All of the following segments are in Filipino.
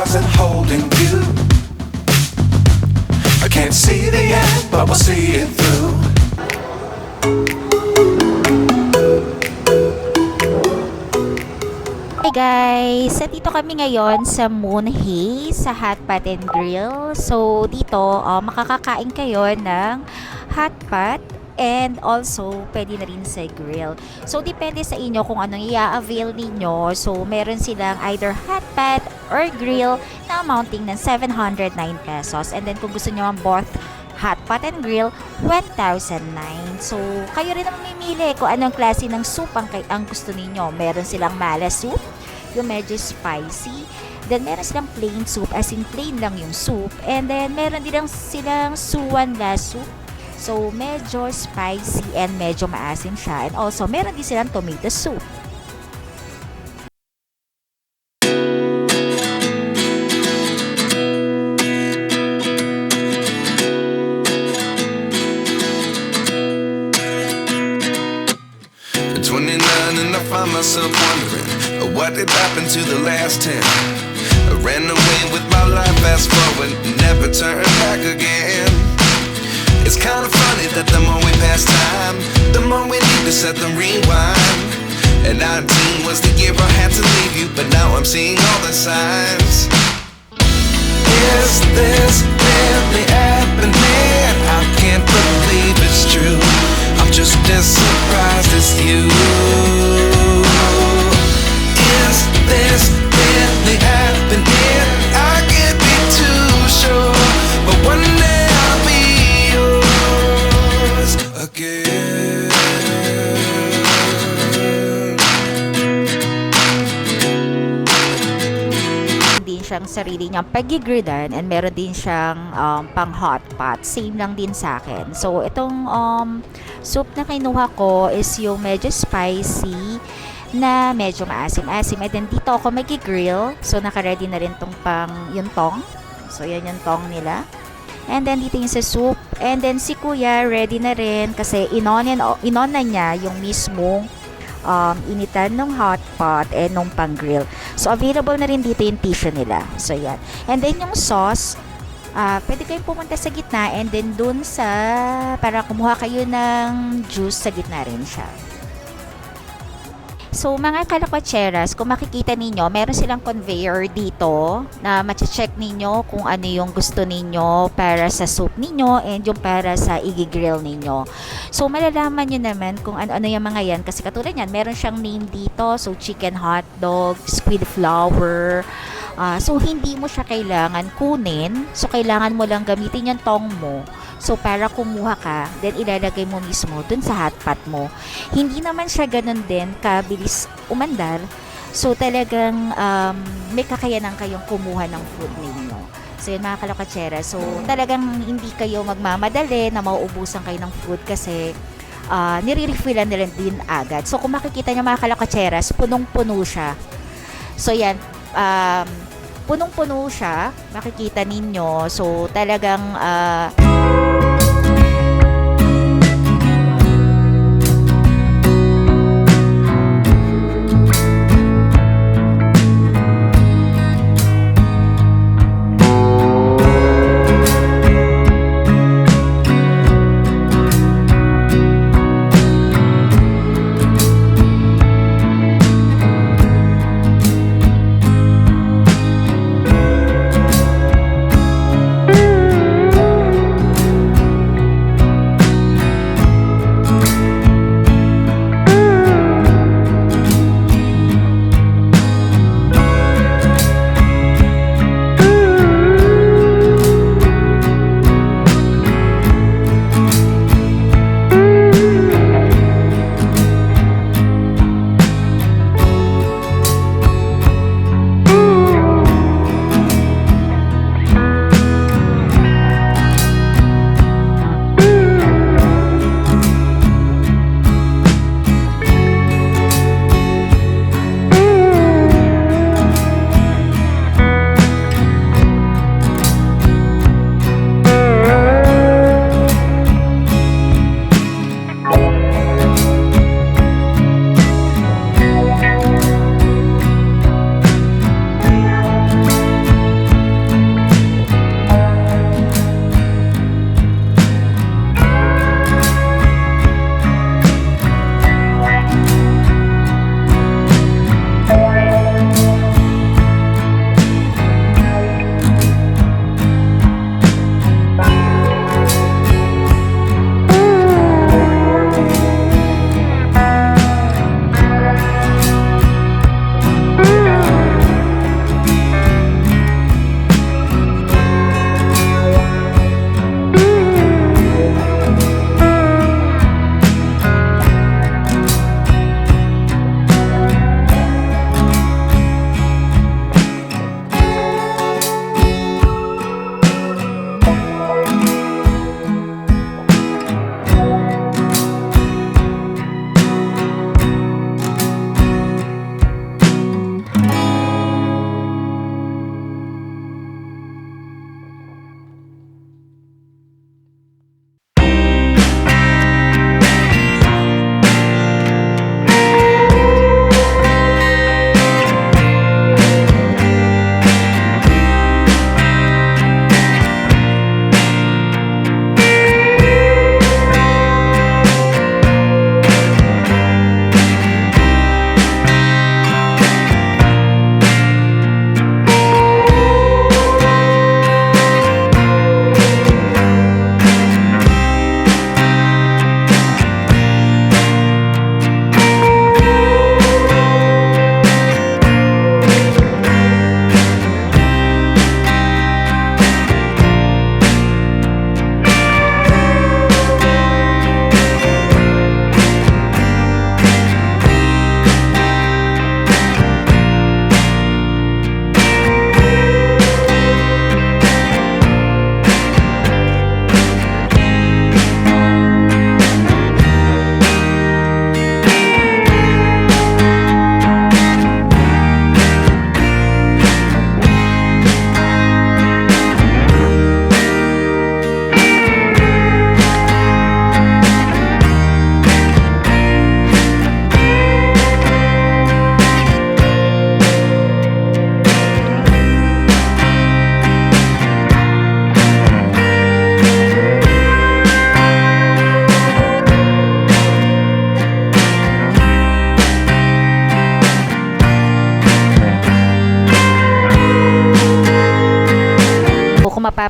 arms and holding you. I can't see the end, but we'll see it through. Hey guys! Dito kami ngayon sa Moon Haze sa Hot Pot and Grill. So dito, makakakain kayo ng hot pot and also pwede na rin sa grill. So depende sa inyo kung anong i-avail ninyo. So meron silang either hot pot or grill na amounting ng 709 pesos. And then kung gusto nyo ang both hot pot and grill, 1,009. So, kayo rin naman mamimili kung anong klase ng soup ang gusto ninyo. Meron silang mala soup, yung medyo spicy. Then, meron silang plain soup, as in plain lang yung soup. And then, meron din silang suwan la soup. So, medyo spicy and medyo maasim siya. And also, meron din silang tomato soup. And I find myself wondering what did happen to the last 10. I ran away with my life, fast forward, never turn back again. It's kind of funny that the more we pass time, the more we need to set them rewind. And 19 was the year I had to leave you, but now I'm seeing all the signs. Is this really happening? I can't believe it's true. I'm just as surprised as you. Is this really happening? I can't be too sure, but one day I'll be yours again. Din siyang sarili niyang pag-grillan and meron din siyang pang hot pot. Same lang din sa akin. So, itong soup na kinuha ko is yung medyo spicy na medyo maasim-asim. And then, dito ako mag-grill. So, naka-ready na rin tong yung tong. So, yan yung tong nila. And then, dito yung sa soup. And then, si kuya, ready na rin kasi inon na niya yung mismong initan ng hot pot and nung pang grill. So, available na rin dito yung tissue nila. So, yan. And then, yung sauce, pwede kayong pumunta sa gitna and then dun para kumuha kayo ng juice sa gitna rin siya. So, mga kalakwacheras, kung makikita ninyo, meron silang conveyor dito na mache-check ninyo kung ano yung gusto ninyo para sa soup ninyo and yung para sa i-grill ninyo. So, malalaman nyo naman kung ano yung mga yan. Kasi katulad yan, meron siyang name dito. So, chicken hotdog, squid flour. So, hindi mo siya kailangan kunin. So, kailangan mo lang gamitin yung tong mo. So, para kumuha ka, then ilalagay mo mismo dun sa hot pot mo. Hindi naman siya ganun din, kabilis umandar. So, talagang may kakayanan kayong kumuha ng food ninyo. So, yun mga kalakatsera. So, talagang hindi kayo magmamadali na mauubusan kayo ng food kasi nire-refillan nila din agad. So, kung makikita nyo mga kalakatseras, punong-puno siya. So, yan, punong-puno siya, makikita ninyo. So, talagang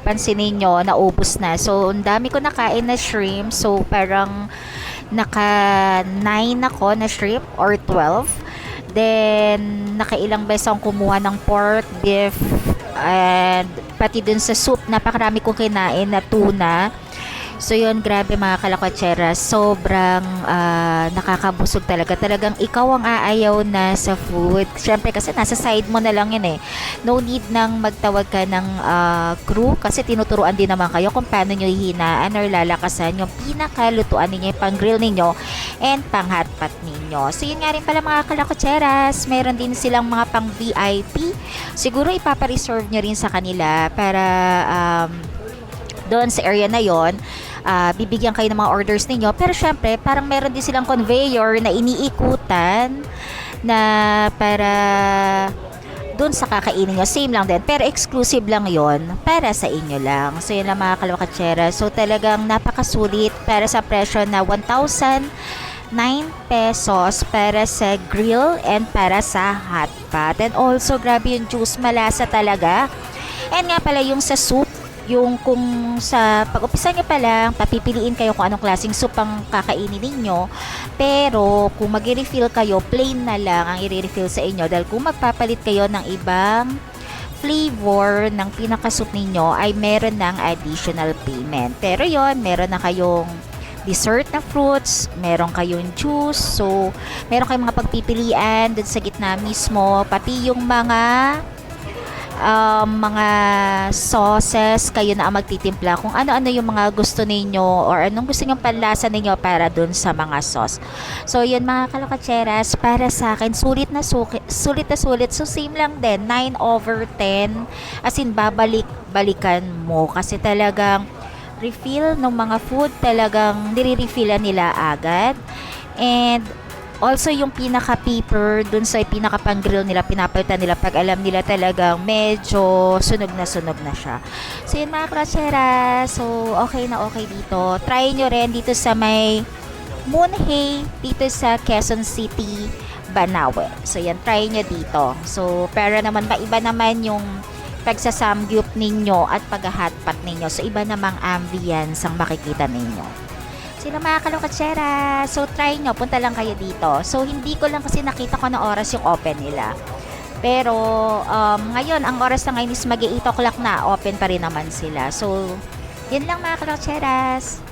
mapapansin ninyo, naubos na. So, ang dami ko nakain na shrimp. So, parang naka 9 ako na shrimp or 12. Then, nakailang beses akong kumuha ng pork, beef, and pati dun sa soup, napakarami kong kinain na tuna. So yun, grabe mga kalakwatsera, sobrang nakakabusog talaga. Talagang ikaw ang aayaw na sa food. Siyempre kasi nasa side mo na lang yun eh. No need nang magtawag ka ng crew kasi tinuturuan din naman kayo kung paano nyo hihinaan or lalakasan yung pinakalutuan ninyo, yung pang-grill ninyo and pang-hotpot ninyo. So yun nga rin pala mga kalakwatsers, meron din silang mga pang VIP. Siguro ipapareserve nyo rin sa kanila para doon sa area na yon, bibigyan kayo ng mga orders ninyo. Pero syempre, parang meron din silang conveyor na iniikutan na para doon sa kakainin nyo. Same lang din, pero exclusive lang yon para sa inyo lang. So yun lang mga kalakatsera. So talagang napakasulit para sa presyo na 1,009 pesos para sa grill and para sa hot pot. And also, grabe yung juice, malasa talaga. And nga pala yung sa soup, yung kung sa pag-upisa nyo pa lang, papipiliin kayo kung anong klaseng soup ang kakainin ninyo. Pero kung mag-refill kayo, plain na lang ang i-refill sa inyo. Dahil kung magpapalit kayo ng ibang flavor ng pinaka-soup ninyo, ay meron ng additional payment. Pero yon, meron na kayong dessert na fruits, meron kayong juice, so meron kayong mga pagpipilian dun sa gitna mismo, pati yung mga sauces, kayo na ang magtitimpla kung ano-ano yung mga gusto ninyo or anong gusto nyong panlasa ninyo para dun sa mga sauce. So yun mga kalakatseras, para sa akin sulit na sulit. So same lang din, 9/10, as in balikan mo kasi talagang refill ng mga food, talagang nire-refillan nila agad. And also yung pinaka-paper dun sa pinaka-pang-grill nila, pinapalitan nila pag alam nila talagang medyo sunog na siya. So yun mga krasera, so okay na okay dito. Try nyo rin dito sa may Moonhay, dito sa Quezon City, Banawe. So yan, try nyo dito. So para naman maiba naman yung pagsasamgyup ninyo at pag-hotpot ninyo. So iba namang ambience ang makikita ninyo. Sino mga kalukatsera? So try nyo, punta lang kayo dito. So hindi ko lang kasi nakita ko na oras yung open nila. Pero ngayon, ang oras na ngayon is mag-8 o'clock na, open pa rin naman sila. So yun lang mga kalukatseras.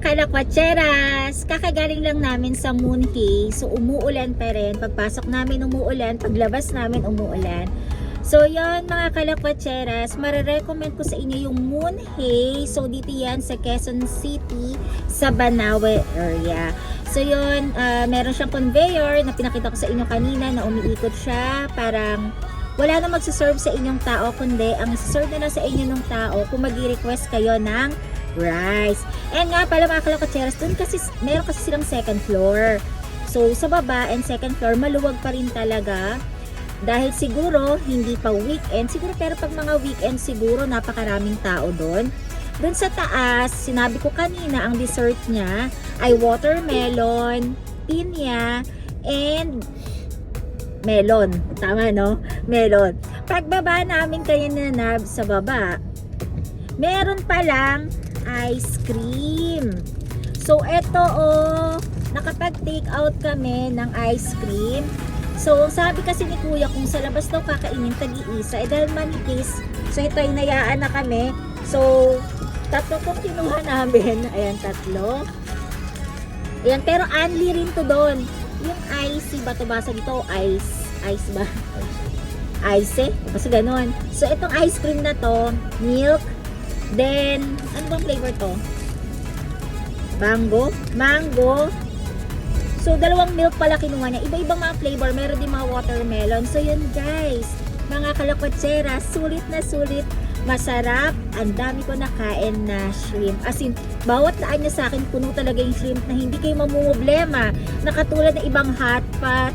Kalakwacheras, kakagaling lang namin sa Moonhay. So umuulan pa rin. Pagpasok namin umuulan, paglabas namin umuulan. So yon mga kalakwacheras, marirecommend ko sa inyo yung Moonhay. So dito yan sa Quezon City, sa Banawe area. So yon, meron siyang conveyor na pinakita ko sa inyo kanina na umiikot siya. Parang wala na magsaserve sa inyong tao, kundi ang isaserve na lang sa inyo ng tao kung mag-request kayo ng rice. And nga pala mga kalakatseras, dun kasi meron kasi silang second floor. So sa baba and second floor, maluwag pa rin talaga. Dahil siguro hindi pa weekend, siguro pero pag mga weekend siguro napakaraming tao doon. Doon sa taas, sinabi ko kanina, ang dessert niya ay watermelon, pinya, and melon. Tama no? Melon. Pagbaba namin kayo na Narb sa baba, meron pa lang ice cream. So eto nakapag-take out kami ng ice cream. So sabi kasi ni Kuya kung sa labas daw kakainin tag-iisa, dahil manipis, so ito ay nayaan na kami. So tatlo kong kinuha namin. Ayan, tatlo. Ayan, pero only rin to doon. Yung ice ba to, basa dito? Ice ba? Ice kasi ganon. So itong ice cream na to, milk. Then, ano bang flavor to? Mango. So, dalawang milk pala kinuha niya. Iba-ibang mga flavor. Meron din mga watermelon. So, yun guys. Mga kalakwatsera, sulit na sulit. Masarap. Ang dami ko nakain na shrimp. As in, bawat daan niya sa akin, puno talaga yung shrimp na hindi kayo mamumblema. Nakatulad ng ibang hotpot,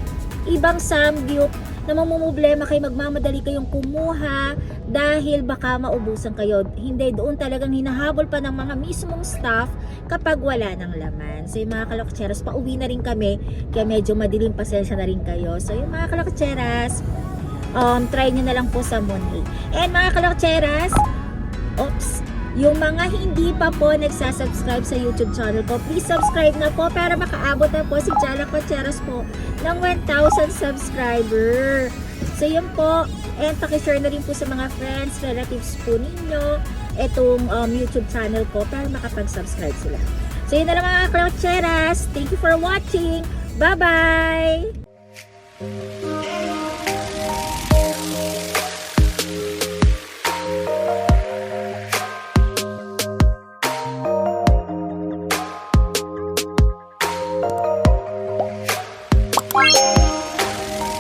ibang samgyup, na mamumblema kayo, magmamadali kayong kumuha dahil baka maubusan kayo. Hindi, doon talagang hinahabol pa ng mga mismong staff kapag wala ng laman. So yung mga kalokcheras, pauwi na rin kami, kaya medyo madilim, pasensya na rin kayo. So yung mga kalokcheras, try nyo na lang po sa Monhey. And mga kalokcheras, yung mga hindi pa po nagsasubscribe sa YouTube channel ko, please subscribe na po para makaabot na po si Jala Cocheras po ng 1,000 subscriber. So yun po, and pakishare na rin po sa mga friends, relatives po ninyo itong YouTube channel ko para makapag-subscribe sila. So yun na lang mga Cocheras. Thank you for watching. Bye-bye!